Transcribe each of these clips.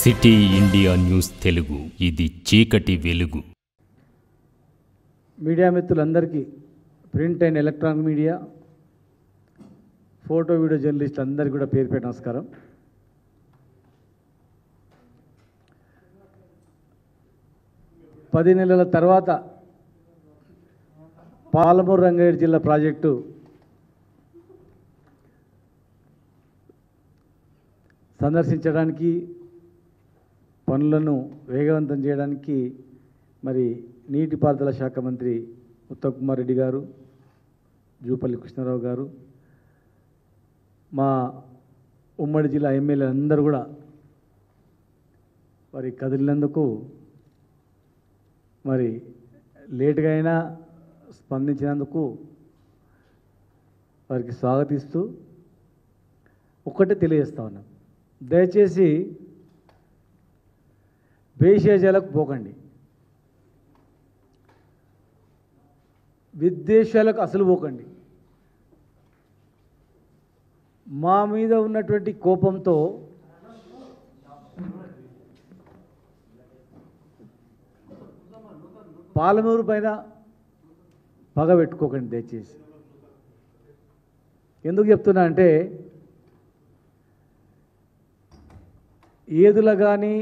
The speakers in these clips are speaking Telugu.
సిటీ ఇండియా న్యూస్ తెలుగు, ఇది చీకటి వెలుగు. మీడియా మిత్రులందరికీ, print and electronic media, photo video జర్నలిస్టులు అందరికీ కూడా పేరు పెట్టి నమస్కారం. పది నెలల తర్వాత పాలమూరు రంగారెడ్డి జిల్లా ప్రాజెక్టు సందర్శించడానికి, పనులను వేగవంతం చేయడానికి మరి నీటిపారుదల శాఖ మంత్రి ఉత్తమ్ కుమార్ రెడ్డి గారు, జూపల్లి కృష్ణారావు గారు, మా ఉమ్మడి జిల్లా ఎమ్మెల్యే అందరూ కూడా మరి కదిలినందుకు మరి లేటుగా అయినా స్పందించినందుకు వారికి స్వాగతిస్తూ ఒక్కటే తెలియజేస్తా ఉన్నాం. దయచేసి భేషజాలకు పోకండి, విద్వేషాలకు అసలు పోకండి. మా మీద ఉన్నటువంటి కోపంతో పాలమూరు పైన పగ పెట్టుకోకండి దయచేసి. ఎందుకు చెప్తున్నా అంటే, ఏదుల కానీ,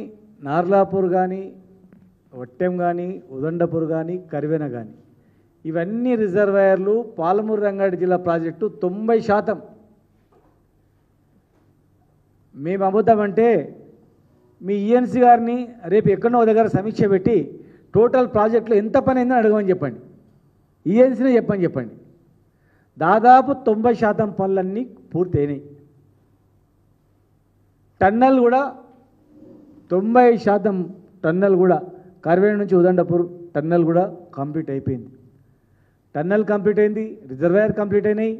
నార్లాపూర్ కానీ, వట్టెం కానీ, ఉదండపూర్ కానీ, కరివెన కానీ, ఇవన్నీ రిజర్వాయర్లు పాలమూరు రంగారెడ్డి జిల్లా ప్రాజెక్టు 90% మేము అమ్ముతామంటే మీ ఈఎన్సీ గారిని రేపు ఎక్కడో దగ్గర సమీక్ష పెట్టి టోటల్ ప్రాజెక్టులో ఎంత పని అయిందో అడగమని చెప్పండి, ఈఎన్సీనే చెప్పండి. దాదాపు 90% పనులన్నీ పూర్తయినాయి. టన్నల్ కూడా 90% టన్నల్ కూడా కరివేణ నుంచి ఉదండపూర్ టన్నల్ కూడా కంప్లీట్ అయిపోయింది. టన్నల్ కంప్లీట్ అయింది, రిజర్వాయర్ కంప్లీట్ అయినాయి.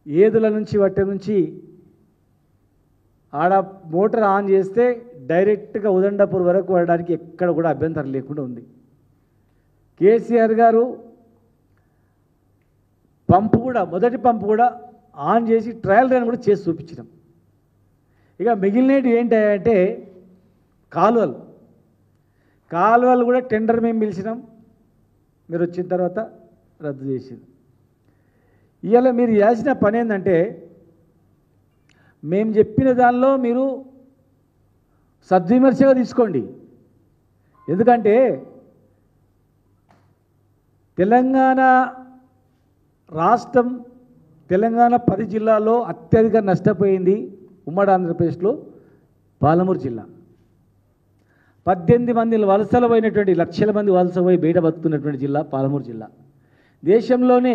ఏదుల నుంచి వట్టె నుంచి ఆడ మోటార్ ఆన్ చేస్తే డైరెక్ట్గా ఉదండపూర్ వరకు వెళ్ళడానికి ఎక్కడ కూడా అభ్యంతరం లేకుండా ఉంది. కేసీఆర్ గారు పంపు కూడా, మొదటి పంపు కూడా ఆన్ చేసి ట్రయల్ రన్ కూడా చేసి చూపించినాం. ఇక మిగిలినవి ఏంటంటే కాలువలు కూడా టెండర్ మేము పిలిచినాం, మీరు వచ్చిన తర్వాత రద్దు చేసింది. ఇవాళ మీరు చేసిన పని ఏంటంటే, మేము చెప్పిన దానిలో మీరు సద్విమర్శగా తీసుకోండి. ఎందుకంటే తెలంగాణ రాష్ట్రం, తెలంగాణ 10 జిల్లాల్లో అత్యధిక నష్టపోయింది ఉమ్మడి ఆంధ్రప్రదేశ్లో పాలమూరు జిల్లా. 18 మంది వలసలు పోయినటువంటి, లక్షల మంది వలస పోయి బయట బతుకుతున్నటువంటి జిల్లా పాలమూరు జిల్లా. దేశంలోనే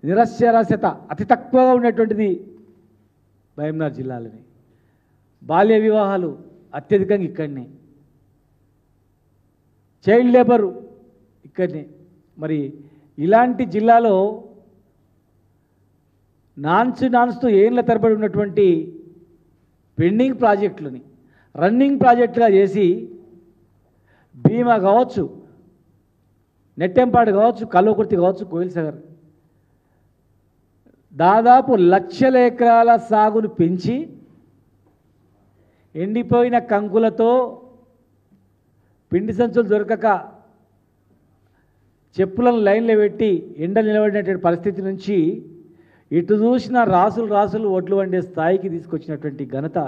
నిరక్షరాస్యత అతి తక్కువగా ఉన్నటువంటిది మహబూబ్నగర్ జిల్లాలోనే. బాల్య వివాహాలు అత్యధికంగా ఇక్కడనే, చైల్డ్ లేబరు ఇక్కడనే. మరి ఇలాంటి జిల్లాలో నాన్స్తూ ఏళ్ళ తరబడి ఉన్నటువంటి పెండింగ్ ప్రాజెక్టులని రన్నింగ్ ప్రాజెక్టుగా చేసి, భీమా కావచ్చు, నెట్టెంపాడు కావచ్చు, కల్వకుర్తి కావచ్చు, కోయిల్ సాగర్, దాదాపు 1,00,000 ఎకరాల సాగును పెంచి ఎండిపోయిన కంకులతో పిండి సంచులు దొరకక చెప్పులను లైన్లో పెట్టి ఎండలు నిలబడినటువంటి పరిస్థితి నుంచి ఇటు చూసిన రాసులు ఒడ్లు వండే స్థాయికి తీసుకొచ్చినటువంటి ఘనత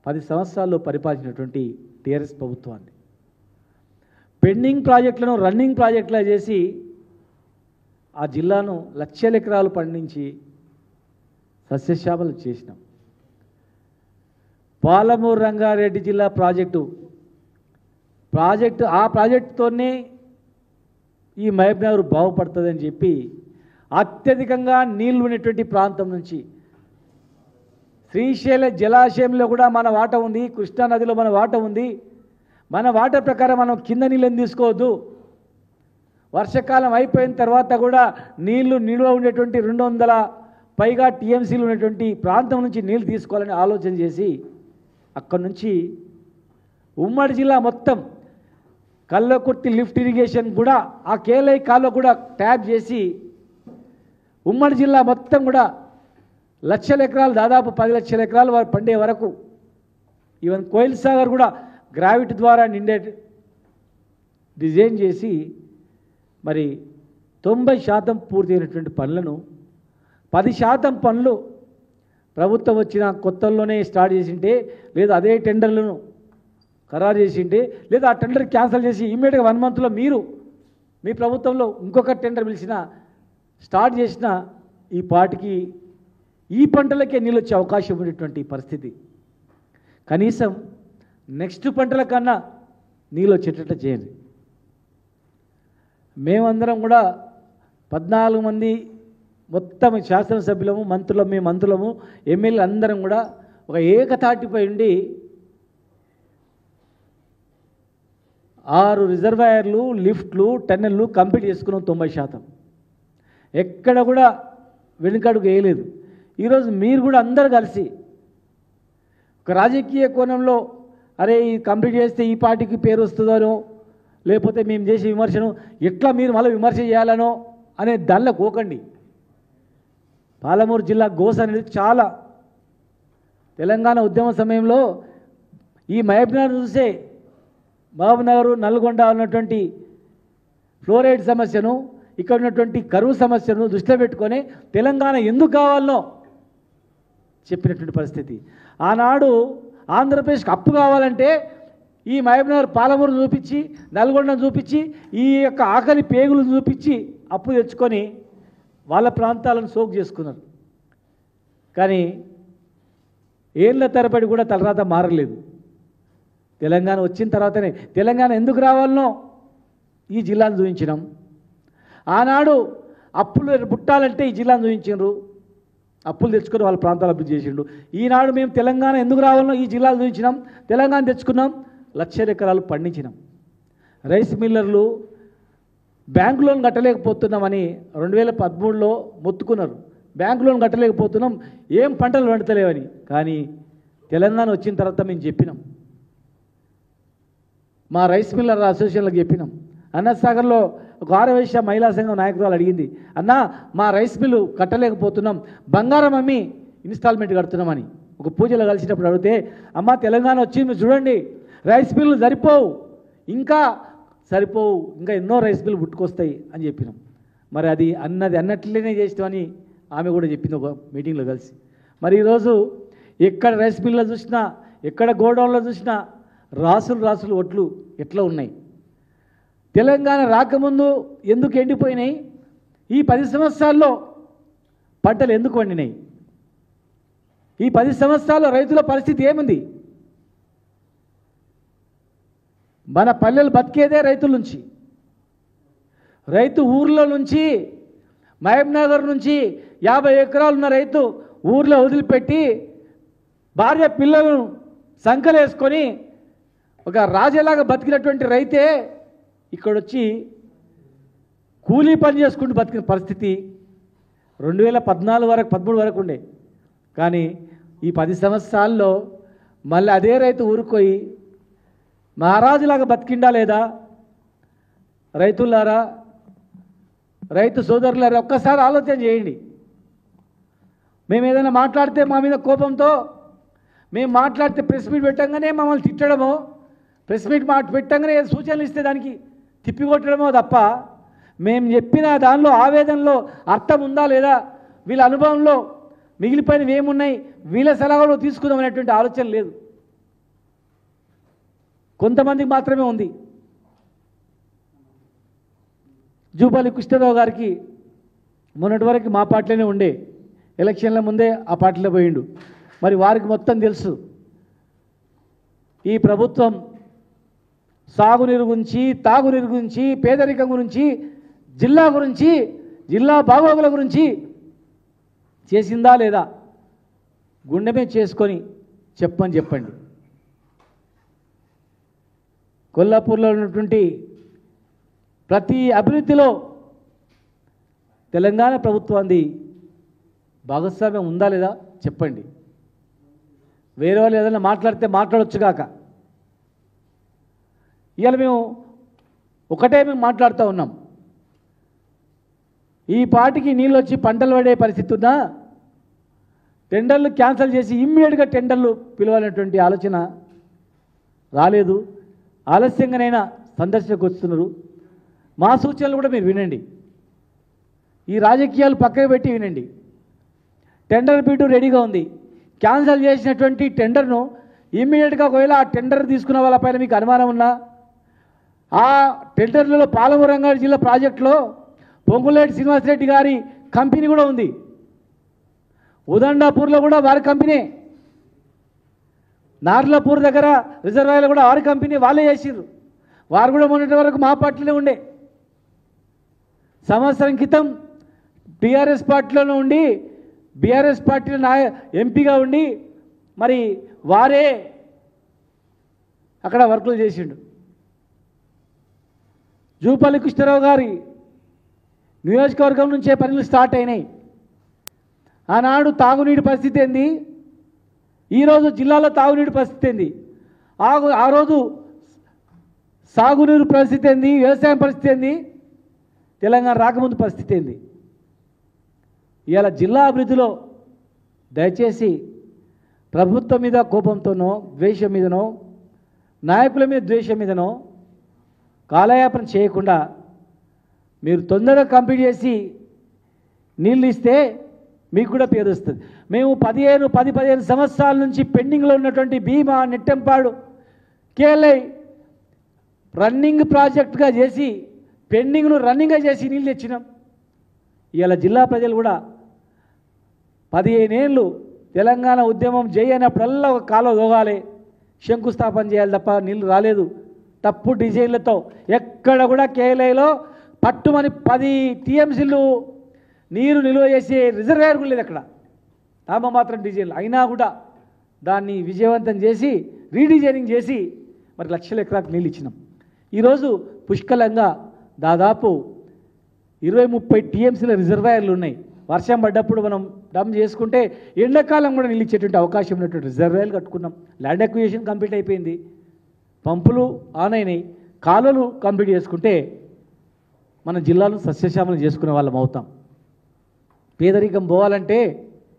10 సంవత్సరాల్లో పరిపాలించినటువంటి టీఆర్ఎస్ ప్రభుత్వాన్ని. పెండింగ్ ప్రాజెక్టులను రన్నింగ్ ప్రాజెక్టులా చేసి ఆ జిల్లాను 1,00,000 ఎకరాలు పండించి సస్యశ్యామలు చేసినాం. పాలమూరు రంగారెడ్డి జిల్లా ప్రాజెక్టు ఆ ప్రాజెక్టుతోనే ఈ మహబూబ్నగర్ బాగుపడుతుందని చెప్పి అత్యధికంగా నీళ్లు ఉన్నటువంటి ప్రాంతం నుంచి శ్రీశైల జలాశయంలో కూడా మన వాట ఉంది, కృష్ణానదిలో మన వాట ఉంది. మన వాట ప్రకారం మనం కింద నీళ్ళని తీసుకోవద్దు, వర్షాకాలం అయిపోయిన తర్వాత కూడా నీళ్లు నిల్వ ఉండేటువంటి 200 పైగా టీఎంసీలు ఉన్నటువంటి ప్రాంతం నుంచి నీళ్ళు తీసుకోవాలని ఆలోచన చేసి అక్కడి నుంచి ఉమ్మడి జిల్లా మొత్తం కల్వకుర్తి లిఫ్ట్ ఇరిగేషన్ కూడా ఆ కేలై కాలువ కూడా ట్యాప్ చేసి ఉమ్మడి జిల్లా మొత్తం కూడా 1,00,000 ఎకరాలు, దాదాపు 10 లక్షల ఎకరాలు పండే వరకు ఈవెన్ కోయిల్ సాగర్ కూడా గ్రావిటీ ద్వారా నిండే డిజైన్ చేసి మరి 90% పూర్తయినటువంటి పనులను 10% పనులు ప్రభుత్వం వచ్చిన కొత్తల్లోనే స్టార్ట్ చేసింటే, లేదా అదే టెండర్లను ఖరారు చేసింటే, లేదా ఆ టెండర్ క్యాన్సిల్ చేసి ఇమ్మీడియట్గా 1 మంత్లో మీరు మీ ప్రభుత్వంలో ఇంకొక టెండర్ పిలిచిన స్టార్ట్ చేసిన ఈ పాటికి ఈ పంటలకే నీళ్ళు వచ్చే అవకాశం ఉండేటువంటి పరిస్థితి. కనీసం నెక్స్ట్ పంటల కన్నా నీళ్ళు వచ్చేటట్లు చేయండి. మేమందరం కూడా 14 మంది మొత్తం శాసనసభ్యులము, మంత్రులము, ఎమ్మెల్యేలు అందరం కూడా ఒక ఏకతాటిపై ఉండి 6 రిజర్వాయర్లు, లిఫ్ట్లు, టన్నెళ్ళు కంప్లీట్ చేసుకున్నాం 90%. ఎక్కడ కూడా వెనుకడుగు వేయలేదు. ఈరోజు మీరు కూడా అందరూ కలిసి ఒక రాజకీయ కోణంలో అరే ఈ కంప్లీట్ చేస్తే ఈ పార్టీకి పేరు వస్తుందనో, లేకపోతే మేము చేసే విమర్శను ఎట్లా మీరు మళ్ళీ విమర్శ చేయాలనో అనే దానిలో పోకండి. పాలమూరు జిల్లా గోస అనేది చాలా తెలంగాణ ఉద్యమ సమయంలో ఈ మహబూబ్నగర్ చూసే మహబూబ్నగర్, నల్గొండ ఉన్నటువంటి ఫ్లోరైడ్ సమస్యను, ఇక్కడ ఉన్నటువంటి కరువు సమస్యను దృష్టిలో పెట్టుకొని తెలంగాణ ఎందుకు కావాలనో చెప్పినటువంటి పరిస్థితి. ఆనాడు ఆంధ్రప్రదేశ్కి అప్పు కావాలంటే ఈ మహబూబ్నగర్, పాలమూరు చూపించి, నల్గొండను చూపించి, ఈ యొక్క ఆకలి పేగులు చూపించి అప్పు తెచ్చుకొని వాళ్ళ ప్రాంతాలను సోకు చేసుకున్నారు. కానీ ఏళ్ళ తరబడి కూడా తలరాత మారలేదు. తెలంగాణ వచ్చిన తర్వాతనే తెలంగాణ ఎందుకు రావాలనో ఈ జిల్లాను చూపించినాం. ఆనాడు అప్పులు పుట్టాలంటే ఈ జిల్లాను చూపించారు, అప్పులు తెచ్చుకొని వాళ్ళ ప్రాంతాలు అభివృద్ధి చేసిండు. ఈనాడు మేము తెలంగాణ ఎందుకు రావాలనో ఈ జిల్లాలు చూపించినాం, తెలంగాణ తెచ్చుకున్నాం, 1,00,000 ఎకరాలు పండించినాం. రైస్ మిల్లర్లు బ్యాంకు లోన్ కట్టలేకపోతున్నామని 2013లో మొత్తుకున్నారు. బ్యాంకు లోన్ కట్టలేకపోతున్నాం, ఏం పంటలు పండతలేవని. కానీ తెలంగాణ వచ్చిన తర్వాత మేము చెప్పినాం, మా రైస్ మిల్లర్ అసోసియేషన్లకు చెప్పినాం. అన్నసాగర్లో ఒక ఆరవైశ్య మహిళా సంఘం నాయకురాలు అడిగింది, అన్నా మా రైస్ మిల్లు కట్టలేకపోతున్నాం, బంగారం అమ్మి ఇన్స్టాల్మెంట్ కడుతున్నామని. ఒక పూజలో కలిసినప్పుడు అడిగితే, అమ్మ తెలంగాణ వచ్చి మీరు చూడండి రైస్ మిల్లు సరిపోవు, ఇంకా ఎన్నో రైస్ మిల్లు పుట్టుకొస్తాయి అని చెప్పినాం. మరి అది అన్నట్లనే చేస్తామని ఆమె కూడా చెప్పింది ఒక మీటింగ్లో కలిసి. మరి ఈరోజు ఎక్కడ రైస్ మిల్లో చూసినా, ఎక్కడ గోడౌన్లో చూసినా రాసులు ఒట్లు ఎట్లా ఉన్నాయి. తెలంగాణ రాకముందు ఎందుకు ఎండిపోయినాయి, ఈ 10 సంవత్సరాల్లో పంటలు ఎందుకు వండినాయి, ఈ 10 సంవత్సరాల్లో రైతుల పరిస్థితి ఏముంది. మన పల్లెలు బతికేదే రైతుల నుంచి. రైతు ఊర్లో నుంచి మహబూబ్నగర్ నుంచి 50 ఎకరాలు ఉన్న రైతు ఊర్లో వదిలిపెట్టి భార్య పిల్లలను సంకలేసుకొని ఒక రాజేలాగా బతికినటువంటి రైతే ఇక్కడొచ్చి కూలీ పని చేసుకుంటూ బతికిన పరిస్థితి 2014 వరకు 13 వరకు ఉండే. కానీ ఈ 10 సంవత్సరాల్లో మళ్ళీ అదే రైతు ఊరుకోయి మహారాజులాగా బతికిండా లేదా? రైతులారా, రైతు సోదరులారా, ఒక్కసారి ఆలోచన చేయండి. మేము ఏదైనా మాట్లాడితే మా మీద కోపంతో మేము మాట్లాడితే ప్రెస్ మీట్ పెట్టంగానే మమ్మల్ని తిట్టడమో, ప్రెస్ మీట్ పెట్టంగానే సూచనలు ఇస్తే దానికి తిప్పికొట్టడమో తప్ప మేము చెప్పిన దానిలో ఆవేదనలో అర్థం ఉందా లేదా, వీళ్ళ అనుభవంలో మిగిలిపోయినవి ఏమున్నాయి, వీళ్ళ సలహాలో తీసుకుందాం అనేటువంటి ఆలోచన లేదు. కొంతమందికి మాత్రమే ఉంది. జూపల్లి కృష్ణరావు గారికి మొన్నటి వరకు మా పార్టీలోనే ఉండే, ఎలక్షన్ల ముందే ఆ పార్టీలో పోయిండు. మరి వారికి మొత్తం తెలుసు ఈ ప్రభుత్వం సాగునీరు గురించి, తాగునీరు గురించి, పేదరికం గురించి, జిల్లా గురించి, జిల్లా బాగోగుల గురించి చేసిందా లేదా, గుండె మీద చేసుకొని చెప్పండి. కొల్లాపూర్లో ఉన్నటువంటి ప్రతి అభివృద్ధిలో తెలంగాణ ప్రభుత్వాన్ని భాగస్వామ్యం ఉందా లేదా చెప్పండి. వేరే వాళ్ళు ఏదైనా మాట్లాడితే మాట్లాడొచ్చుగాక. ఇవాళ మేము మాట్లాడుతూ ఉన్నాం, ఈ పాటికి నీళ్ళు వచ్చి పంటలు పడే పరిస్థితి ఉన్నా టెండర్లు క్యాన్సిల్ చేసి ఇమ్మీడియట్గా టెండర్లు పిలవాలనేటువంటి ఆలోచన రాలేదు, ఆలస్యంగానైనా సందర్శనకు వస్తున్నారు. మా సూచనలు కూడా మీరు వినండి, ఈ రాజకీయాలు పక్కకు పెట్టి వినండి. టెండర్ బిడ్డు రెడీగా ఉంది. క్యాన్సిల్ చేసినటువంటి టెండర్ను ఇమ్మీడియట్గా ఒకవేళ ఆ టెండర్ తీసుకున్న వాళ్ళపైన మీకు అనుమానం ఉన్నా, ఆ టెండర్లలో పాలమూరు రంగారెడ్డి జిల్లా ప్రాజెక్టులో పొంగులేటి శ్రీనివాసరెడ్డి గారి కంపెనీ కూడా ఉంది. ఉదండాపూర్లో కూడా వారి కంపెనీ, నార్లాపూర్ దగ్గర రిజర్వాయర్లో కూడా వారి కంపెనీ, వాళ్ళే చేసిర్రు. వారు కూడా మొన్నటి వరకు మా పార్టీలో ఉండే. సంవత్సరం క్రితం టీఆర్ఎస్ పార్టీలోనే ఉండి బీఆర్ఎస్ పార్టీలో ఎంపీగా ఉండి మరి వారే అక్కడ వర్కులు చేసిండు. జూపల్లి కృష్ణారావు గారి నియోజకవర్గం నుంచే పనులు స్టార్ట్ అయినాయి. ఆనాడు తాగునీటి పరిస్థితి ఏంది, ఈరోజు జిల్లాలో తాగునీటి పరిస్థితి ఏంది, ఆ రోజు సాగునీరు పరిస్థితి ఏంది, వ్యవసాయం పరిస్థితి ఏంది, తెలంగాణ రాకముందు పరిస్థితి ఏంది. ఇవాళ జిల్లా అభివృద్ధిలో దయచేసి ప్రభుత్వం మీద కోపంతోనో ద్వేషం మీదనో నాయకుల మీద ద్వేషం మీదనో కాలయాపన చేయకుండా మీరు తొందరగా కంప్లీట్ చేసి నీళ్ళు ఇస్తే మీకు కూడా పేరు వస్తుంది. మేము 10-15 సంవత్సరాల నుంచి పెండింగ్లో ఉన్నటువంటి భీమా, నెట్టెంపాడు, కేఎల్ఐ రన్నింగ్ ప్రాజెక్టుగా చేసి పెండింగ్ను రన్నింగ్గా చేసి నీళ్ళు తెచ్చినాం. ఇవాళ జిల్లా ప్రజలు కూడా 15 ఏళ్ళు తెలంగాణ ఉద్యమం చేయనప్పుడల్లా ఒక కాలువ దోగాలి, శంకుస్థాపన చేయాలి తప్ప నీళ్ళు రాలేదు. తప్పు డిజైన్లతో ఎక్కడ కూడా కేఎల్ఐలో పట్టుమని 10 టీఎంసీలు నీరు నిల్వ చేసే రిజర్వాయర్ కూడా లేదు. అక్కడ నామమాత్రం డిజైన్లు అయినా కూడా దాన్ని విజయవంతం చేసి రీడిజైనింగ్ చేసి మరి లక్షల ఎకరాలకు నీళ్ళు ఇచ్చినాం. ఈరోజు పుష్కలంగా దాదాపు 20-30 టీఎంసీల రిజర్వాయర్లు ఉన్నాయి. వర్షం పడ్డప్పుడు మనం డమ్ చేసుకుంటే ఎండాకాలం కూడా నీళ్ళు ఇచ్చేటువంటి అవకాశం ఉన్నటువంటి రిజర్వాయర్లు కట్టుకున్నాం. ల్యాండ్ అక్విజిషన్ కంప్లీట్ అయిపోయింది, పంపులు ఆన్ అయినాయి, కాలువలు కంప్లీట్ చేసుకుంటే మన జిల్లాను సస్యశ్యామలం చేసుకునే వాళ్ళం అవుతాం. పేదరికం పోవాలంటే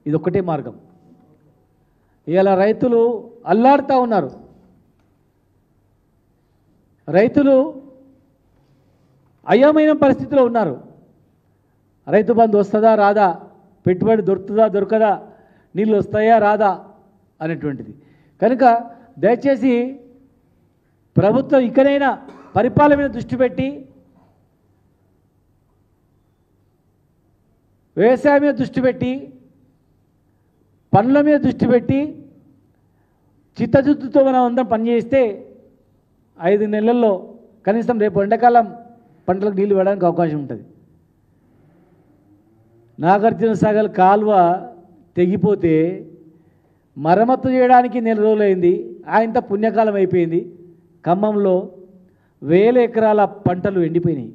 ఇది ఒక్కటే మార్గం. ఇవాళ రైతులు అల్లాడుతూ ఉన్నారు. రైతులు అయోమయ పరిస్థితిలో ఉన్నారు. రైతు బంధు వస్తుందా రాదా, పెట్టుబడి దొరుకుతుందా దొరకదా, నీళ్ళు వస్తాయా రాదా అనేటువంటిది. కనుక దయచేసి ప్రభుత్వం ఇకనైనా పరిపాలన మీద దృష్టి పెట్టి, వ్యవసాయం మీద దృష్టి పెట్టి, పనుల మీద దృష్టి పెట్టి చిత్తశుద్ధితో మనం అందరం పనిచేస్తే 5 నెలల్లో కనీసం రేపు ఎండాకాలం పంటలకు నీళ్లు వేయడానికి అవకాశం ఉంటుంది. నాగార్జున సాగర్ కాలువ తెగిపోతే మరమ్మతు చేయడానికి 1 నెల రోజులైంది. ఆయనంత పుణ్యకాలం అయిపోయింది. ఖమ్మంలో 1000 ఎకరాల పంటలు ఎండిపోయినాయి.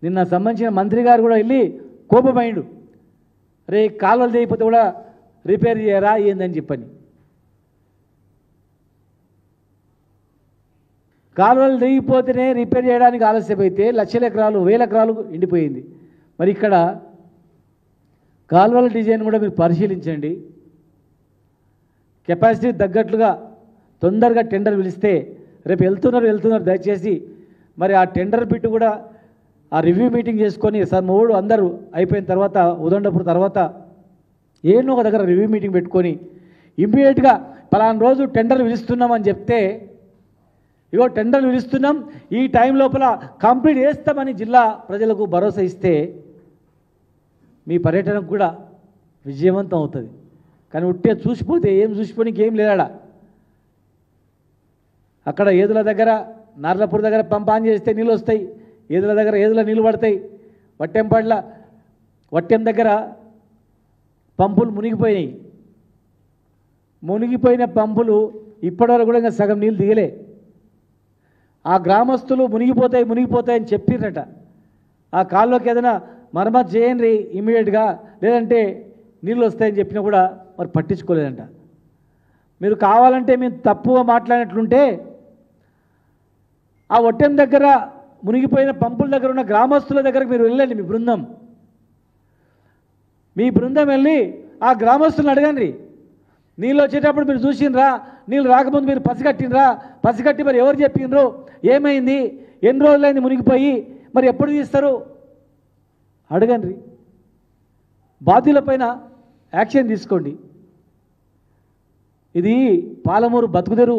నిన్న సంబంధించిన మంత్రి గారు కూడా వెళ్ళి కోపమైండు, రే కాలువలు తెగిపోతే కూడా రిపేర్ చేయరా ఏందని చెప్పని. కాలువలు తెగిపోతేనే రిపేర్ చేయడానికి ఆలస్యమైతే లక్షల ఎకరాలు 1000 ఎకరాలు ఎండిపోయింది. మరి ఇక్కడ కాలువల డిజైన్ కూడా మీరు పరిశీలించండి. కెపాసిటీ తగ్గట్లుగా తొందరగా టెండర్ పిలిస్తే రేపు వెళ్తున్నారు దయచేసి మరి ఆ టెండర్ బిట్టు కూడా ఆ రివ్యూ మీటింగ్ చేసుకొని సార్ మూడు అందరూ అయిపోయిన తర్వాత ఉదండపూర్ తర్వాత ఏనో ఒక దగ్గర రివ్యూ మీటింగ్ పెట్టుకొని ఇమ్మీడియట్గా పలానా రోజు టెండర్ పిలుస్తున్నామని చెప్తే, ఇగో టెండర్ పిలుస్తున్నాం ఈ టైం లోపల కంప్లీట్ చేస్తామని జిల్లా ప్రజలకు భరోసా ఇస్తే మీ పర్యటనకు కూడా విజయవంతం అవుతుంది. కానీ ఉట్టే చూసిపోతే ఏం చూసిపోనికి ఏం లేదాడా. అక్కడ ఏదుల దగ్గర నార్లాపూర్ దగ్గర పంప్ ఆన్ చేస్తే నీళ్ళు వస్తాయి, ఏదుల దగ్గర ఏదుల నీళ్ళు పడతాయి. వట్టెం దగ్గర పంపులు మునిగిపోయినాయి. మునిగిపోయిన పంపులు ఇప్పటివరకు కూడా ఇంకా సగం నీళ్ళు దిగలే. ఆ గ్రామస్తులు మునిగిపోతాయని చెప్పిరట. ఆ కాలువకి ఏదైనా మరమ్మతు చేయండి ఇమ్మీడియట్గా, లేదంటే నీళ్ళు వస్తాయని చెప్పినా కూడా మరి పట్టించుకోలేదంట. మీరు కావాలంటే మేము తప్పుగా మాట్లాడినట్లుంటే ఆ వట్టెం దగ్గర మునిగిపోయిన పంపుల దగ్గర ఉన్న గ్రామస్తుల దగ్గరకు మీరు వెళ్ళండి. మీ బృందం వెళ్ళి ఆ గ్రామస్తులను అడగండి, నీళ్ళు వచ్చేటప్పుడు మీరు చూసినరా నీళ్ళు రాకముందు మీరు పసిగట్టినరా? పసిగట్టి మరి ఎవరు చెప్పిండ్రు? ఏమైంది? ఎన్ని రోజులైంది మునిగిపోయి? మరి ఎప్పుడు తీస్తారు? అడగండి. బాధ్యులపైన యాక్షన్ తీసుకోండి. ఇది పాలమూరు బతుకుదెరు,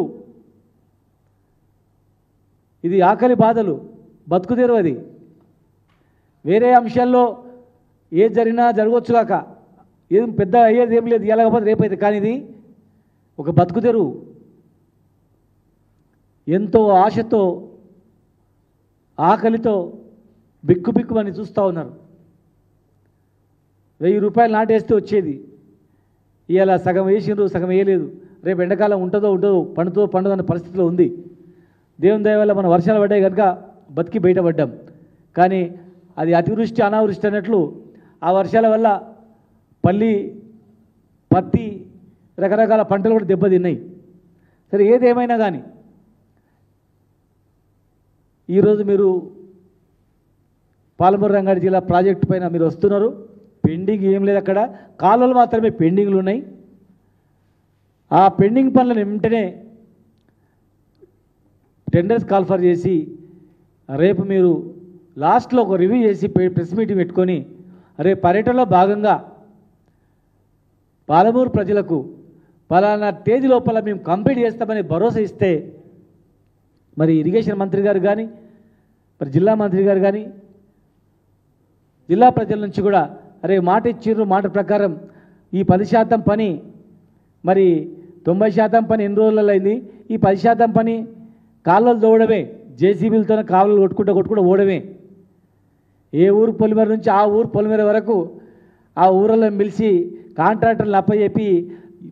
ఇది ఆకలి బాధలు బతుకుదెరు. అది వేరే అంశాల్లో ఏది జరిగినా జరగవచ్చుగాక, ఏం పెద్ద అయ్యేది ఏం లేదు, ఎలాగపోతే రేపైతే. కానీ ఇది ఒక బతుకుదెరు. ఎంతో ఆశతో ఆకలితో బిక్కుబిక్కుమని చూస్తూ ఉన్నారు. 1000 రూపాయలు నాటేస్తే వచ్చేది, ఇవాళ సగం వేసిండ్రు, సగం వేయలేదు. రేపు ఎండాకాలం ఉంటుందో పండుదో అన్న పరిస్థితిలో ఉంది. దేవుని దయ వల్ల మన వర్షాలు పడ్డాయి కనుక బతికి బయటపడ్డాం. కానీ అది అతివృష్టి అనావృష్టి అన్నట్లు ఆ వర్షాల వల్ల పల్లి, పత్తి, రకరకాల పంటలు కూడా దెబ్బతిన్నాయి. సరే, ఏదేమైనా కానీ ఈరోజు మీరు పాలమూరు రంగారెడ్డి జిల్లా ప్రాజెక్టు పైన మీరు వస్తున్నారు. పెండింగ్ ఏం లేదు, అక్కడ కాలువలు మాత్రమే పెండింగ్లు ఉన్నాయి. ఆ పెండింగ్ పనులను వెంటనే టెండర్స్ కాల్ఫర్ చేసి రేపు మీరు లాస్ట్లో ఒక రివ్యూ చేసి ప్రెస్ మీటింగ్ పెట్టుకొని రేపు పర్యటనలో భాగంగా పాలమూరు ప్రజలకు పలానా తేదీ లోపల మేము కంప్లీట్ చేస్తామని భరోసా ఇస్తే మరి ఇరిగేషన్ మంత్రి గారు కానీ, మరి జిల్లా మంత్రి గారు కానీ, జిల్లా ప్రజల నుంచి కూడా అరే మాట ఇచ్చిర్రు, మాట ప్రకారం ఈ 10% పని, మరి 90% పని ఎన్ని రోజులలో అయింది, ఈ 10% పని కాలువలు తోవడమే, జేసీబీలతో కాలువలు కొట్టుకుంటూ ఓడమే. ఏ ఊరు పొలిమేర నుంచి ఆ ఊరు పొలిమేర వరకు ఆ ఊళ్ళో పిలిచి కాంట్రాక్టర్లు అప్పచెప్పి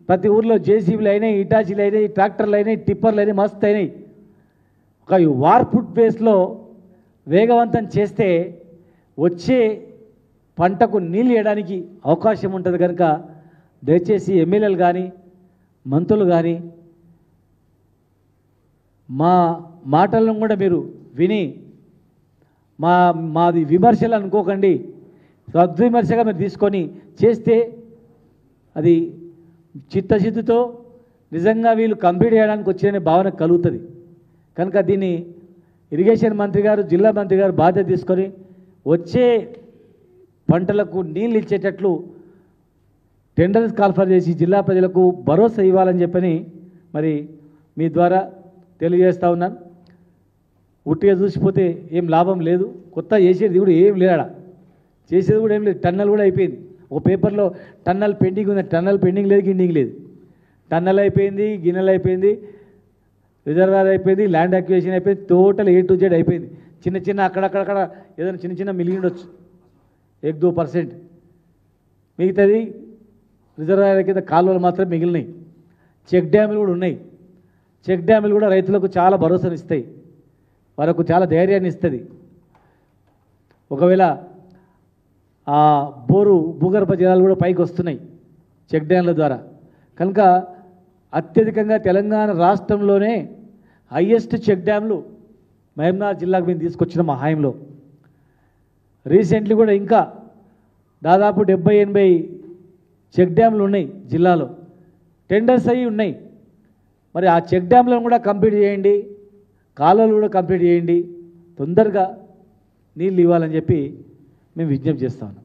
ప్రతి ఊర్లో జేసీబీలు అయినాయి, ఇటాచీలు అయినాయి, ట్రాక్టర్లు అయినాయి, టిప్పర్లు అయినాయి, మస్తు అయినాయి. ఒక వార్పుడ్ బేస్లో వేగవంతం చేస్తే వచ్చే పంటకు నీళ్ళు వేయడానికి అవకాశం ఉంటుంది. కనుక దయచేసి ఎమ్మెల్యేలు కానీ, మంత్రులు కానీ మా మాటలను కూడా మీరు విని మాది విమర్శలు అనుకోకండి, సద్విమర్శగా మీరు తీసుకొని చేస్తే అది చిత్తశుద్ధితో నిజంగా వీళ్ళు కంప్లీట్ చేయడానికి వచ్చేనే భావన కలుగుతుంది. కనుక దీన్ని ఇరిగేషన్ మంత్రి గారు, జిల్లా మంత్రి గారు బాధ్యత తీసుకొని వచ్చే పంటలకు నీళ్ళు ఇచ్చేటట్లు టెండర్స్ కాల్ఫర్ చేసి జిల్లా ప్రజలకు భరోసా ఇవ్వాలని చెప్పని మరి మీ ద్వారా తెలియజేస్తూ ఉన్నాను. ఉట్టిగా చూసిపోతే ఏం లాభం లేదు, కొత్త చేసేది కూడా ఏం లేడా, చేసేది కూడా ఏం లేదు. టన్నల్ కూడా అయిపోయింది. ఒక పేపర్లో టన్నల్ పెండింగ్ ఉంది, టన్నల్ పెండింగ్ లేదు, గిన్నింగ్ లేదు. టన్నల్ అయిపోయింది, గిన్నెలు అయిపోయింది, రిజర్వాయర్ అయిపోయింది, ల్యాండ్ అక్విజిషన్ అయిపోయింది, టోటల్ A to Z అయిపోయింది. చిన్న అక్కడక్కడ ఏదైనా చిన్న మిగిలి ఉండొచ్చు, 1-2%. మిగతాది రిజర్వాయర్ కింద కాలువలు మాత్రం మిగిలినాయి. చెక్ డ్యాములు కూడా ఉన్నాయి. చెక్ డ్యాములు కూడా రైతులకు చాలా భరోసాను ఇస్తాయి, వాళ్ళకు చాలా ధైర్యాన్ని ఇస్తుంది. ఒకవేళ ఆ భూగర్భ జలాలు కూడా పైకి వస్తున్నాయి చెక్ డ్యామ్ల ద్వారా. కనుక అత్యధికంగా తెలంగాణ రాష్ట్రంలోనే హైయెస్ట్ చెక్ డ్యామ్లు మహబూబ్నగర్ జిల్లాకు మేము తీసుకొచ్చిన మా హాయంలో. రీసెంట్లీ కూడా ఇంకా దాదాపు 70-80 చెక్ డ్యామ్లు ఉన్నాయి జిల్లాలో, టెండర్స్ అయ్యి ఉన్నాయి. మరి ఆ చెక్ డ్యామ్లను కూడా కంప్లీట్ చేయండి, కాలువలు కూడా కంప్లీట్ చేయండి, తొందరగా నీళ్ళు ఇవ్వాలని చెప్పి మేము విజ్ఞప్తి చేస్తా ఉన్నాం.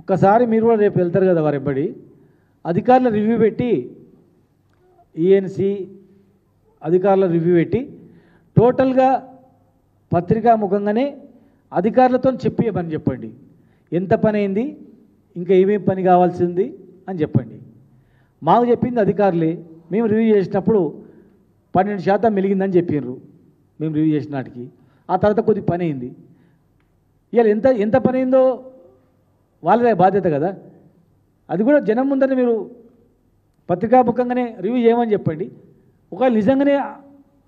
ఒక్కసారి మీరు కూడా రేపు వెళ్తారు కదా వారెంబడి, అధికారుల రివ్యూ పెట్టి, ఈఎన్సీ అధికారుల రివ్యూ పెట్టి టోటల్గా పత్రికా ముఖంగానే అధికారులతో చెప్పమని చెప్పండి. ఎంత పని అయింది, ఇంకా ఏమేమి పని కావాల్సింది అని చెప్పండి. మాకు చెప్పింది అధికారులే. మేము రివ్యూ చేసినప్పుడు 12% మిలిగిందని చెప్పినారు మేము రివ్యూ చేసిన నాటికి. ఆ తర్వాత కొద్ది పని అయింది. ఇవాళ ఎంత పని అయిందో వాళ్ళదే బాధ్యత కదా. అది కూడా జనం ముందర మీరు పత్రికాముఖంగానే రివ్యూ చేయమని చెప్పండి. ఒకవేళ నిజంగానే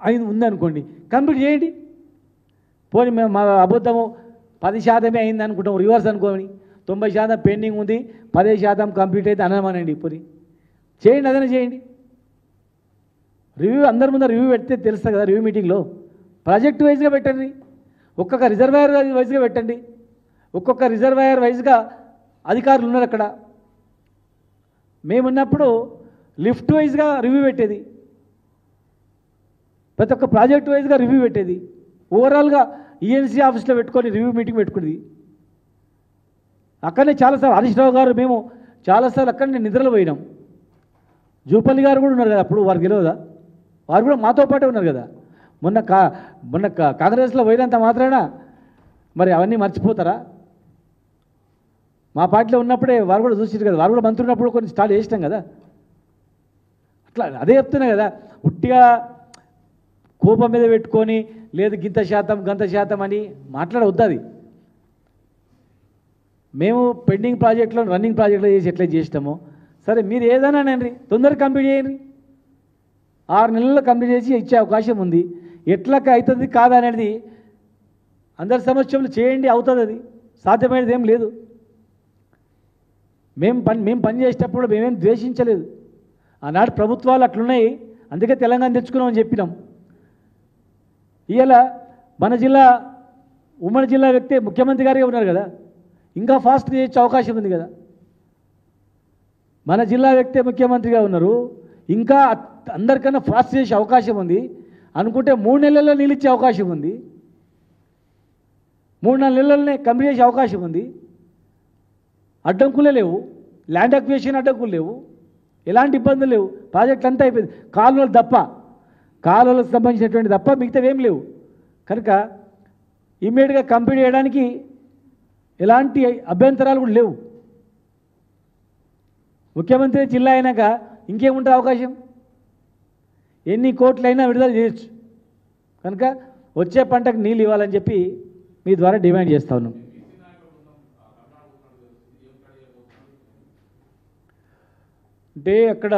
అయింది ఉందనుకోండి, కంప్లీట్ చేయండి. పోనీ మేము మా అబద్ధము 10% అయింది అనుకుంటాం, రివర్స్ అనుకోని 90% పెండింగ్ ఉంది, 10% కంప్లీట్ అయితే అనమానండి. పోనీ చేయండి, అదనే చేయండి. రివ్యూ అందరి ముందర రివ్యూ పెడితే తెలుస్తుంది కదా. రివ్యూ మీటింగ్లో ప్రాజెక్ట్ వైజ్గా పెట్టండి, ఒక్కొక్క రిజర్వాయర్ వైజ్గా పెట్టండి. ఒక్కొక్క రిజర్వాయర్ వైజ్గా అధికారులు ఉన్నారు అక్కడ. మేమున్నప్పుడు లిఫ్ట్ వైజ్గా రివ్యూ పెట్టేది, ప్రతి ఒక్క ప్రాజెక్ట్ వైజ్గా రివ్యూ పెట్టేది, ఓవరాల్గా ఈఎన్సీ ఆఫీస్లో పెట్టుకొని రివ్యూ మీటింగ్ పెట్టుకునేది. అక్కడనే చాలాసార్లు హరీష్ రావు గారు మేము చాలాసార్లు అక్కడనే నిద్రలు పోయినాం. జూపల్లి గారు కూడా ఉన్నారు కదా, అప్పుడు వారికి తెలియదా? వారు కూడా మాతో పాటే ఉన్నారు కదా. మొన్న కాంగ్రెస్లో పోయినంత మాత్రాన మరి అవన్నీ మర్చిపోతారా? మా పార్టీలో ఉన్నప్పుడే వారు కూడా చూసారు కదా, వారు కూడా మంత్రి ఉన్నప్పుడు కొన్ని స్టార్ట్ చేసినాం కదా. అట్లా అదే చెప్తున్నా కదా, ఉట్టిగా కోపం మీద పెట్టుకొని లేదు గింత శాతం గంత శాతం అని మాట్లాడవద్దు. అది మేము పెండింగ్ ప్రాజెక్టులో రన్నింగ్ ప్రాజెక్టులో చేసి ఎట్లా చేసినామో సరే, మీరు ఏదైనా నండి తొందరగా కంప్లీట్ చేయండి. 6 నెలల్లో కంప్లీట్ చేసి ఇచ్చే అవకాశం ఉంది. ఎట్లా అవుతుంది కాదా అనేది అందరి సమక్షంలో చేయండి, అవుతుంది. అది సాధ్యమైనది ఏం లేదు. మేము పని చేసేటప్పుడు మేమేం ద్వేషించలేదు. ఆనాడు ప్రభుత్వాలు అట్లున్నాయి, అందుకే తెలంగాణ తెచ్చుకున్నామని చెప్పినాం. ఇవాళ మన జిల్లా ఉమ్మడి జిల్లా వ్యక్తి ముఖ్యమంత్రి గారిగా ఉన్నారు కదా, ఇంకా ఫాస్ట్గా చేయొచ్చే అవకాశం ఉంది కదా. మన జిల్లా వ్యక్తి ముఖ్యమంత్రిగా ఉన్నారు, ఇంకా అందరికన్నా ఫాస్ట్ చేసే అవకాశం ఉంది. అనుకుంటే 3 నెలల్లో నీళ్ళు ఇచ్చే అవకాశం ఉంది, 3-4 నెలలనే కంప్లీట్ చేసే అవకాశం ఉంది. అడ్డంకులే లేవు, ల్యాండ్ అక్విజిషన్ అడ్డంకులు లేవు, ఎలాంటి ఇబ్బందులు లేవు. ప్రాజెక్ట్ అంతా అయిపోయింది, కాలువలు తప్ప, కాలువలకు సంబంధించినటువంటి తప్ప మిగతావేం లేవు. కనుక ఇమ్మీడియట్గా కంప్లీట్ చేయడానికి ఎలాంటి అభ్యంతరాలు కూడా లేవు. ముఖ్యమంత్రి జిల్లా అయినాక ఇంకేముంటే అవకాశం, ఎన్ని కోట్లైనా విడుదల చేయొచ్చు. కనుక వచ్చే పంటకు నీళ్ళు ఇవ్వాలని చెప్పి మీ ద్వారా డిమాండ్ చేస్తా ఉన్నాం. అంటే అక్కడ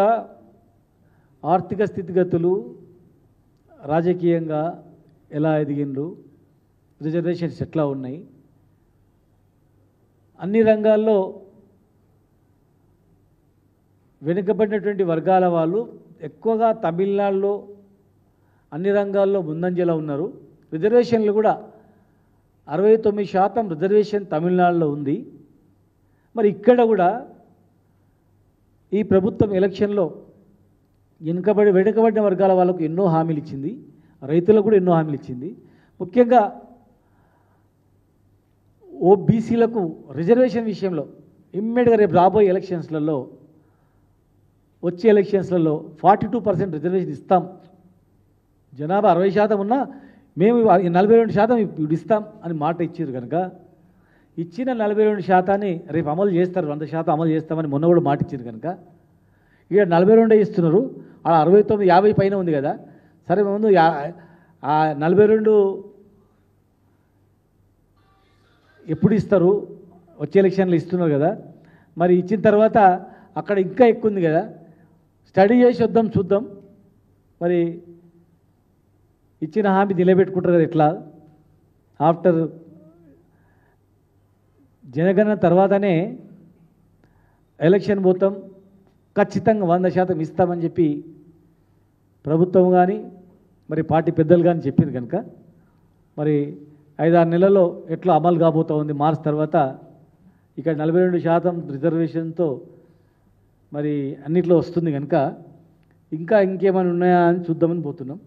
ఆర్థిక స్థితిగతులు, రాజకీయంగా ఎలా ఎదిగిండ్రు, రిజర్వేషన్స్ ఎట్లా ఉన్నాయి, అన్ని రంగాల్లో వెనుకబడినటువంటి వర్గాల వాళ్ళు ఎక్కువగా తమిళనాడులో అన్ని రంగాల్లో ముందంజలో ఉన్నారు. రిజర్వేషన్లు కూడా 69% రిజర్వేషన్ తమిళనాడులో ఉంది. మరి ఇక్కడ కూడా ఈ ప్రభుత్వం ఎలక్షన్లో వెనుకబడిన వర్గాల వాళ్ళకు ఎన్నో హామీలు ఇచ్చింది, రైతులకు కూడా ఎన్నో హామీలు ఇచ్చింది. ముఖ్యంగా ఓబీసీలకు రిజర్వేషన్ విషయంలో ఇమ్మీడియట్గా రేపు రాబోయే ఎలక్షన్స్లలో, వచ్చే ఎలక్షన్స్లలో 42% రిజర్వేషన్ ఇస్తాం. జనాభా 60% ఉన్నా మేము 42% ఇప్పుడు ఇస్తాం అని మాట ఇచ్చారు. కనుక ఇచ్చిన 42% రేపు అమలు చేస్తారు, 100% అమలు చేస్తామని మొన్న కూడా మాట ఇచ్చారు. కనుక ఇక్కడ 42 ఇస్తున్నారు, అలా 69, 50 పైన ఉంది కదా. సరే, ముందు 42 ఎప్పుడు ఇస్తారు? వచ్చే ఎలక్షన్లు ఇస్తున్నారు కదా. మరి ఇచ్చిన తర్వాత అక్కడ ఇంకా ఎక్కువ ఉంది కదా, స్టడీ చేసి వద్దాం, చూద్దాం. మరి ఇచ్చిన హామీ నిలబెట్టుకుంటారు కదా ఎట్లా? ఆఫ్టర్ జనగణన తర్వాతనే ఎలక్షన్ పోతాం, ఖచ్చితంగా 100% ఇస్తామని చెప్పి ప్రభుత్వం కానీ మరి పార్టీ పెద్దలు కానీ చెప్పింది. కనుక మరి 5-6 నెలల్లో ఎట్లా అమలు కాబోతూ ఉంది. మార్చ్ తర్వాత ఇక్కడ 42% రిజర్వేషన్తో మరి అన్నిట్లో వస్తుంది. కనుక ఇంకా ఇంకేమైనా ఉన్నాయా అని చూద్దామని పోతున్నాం.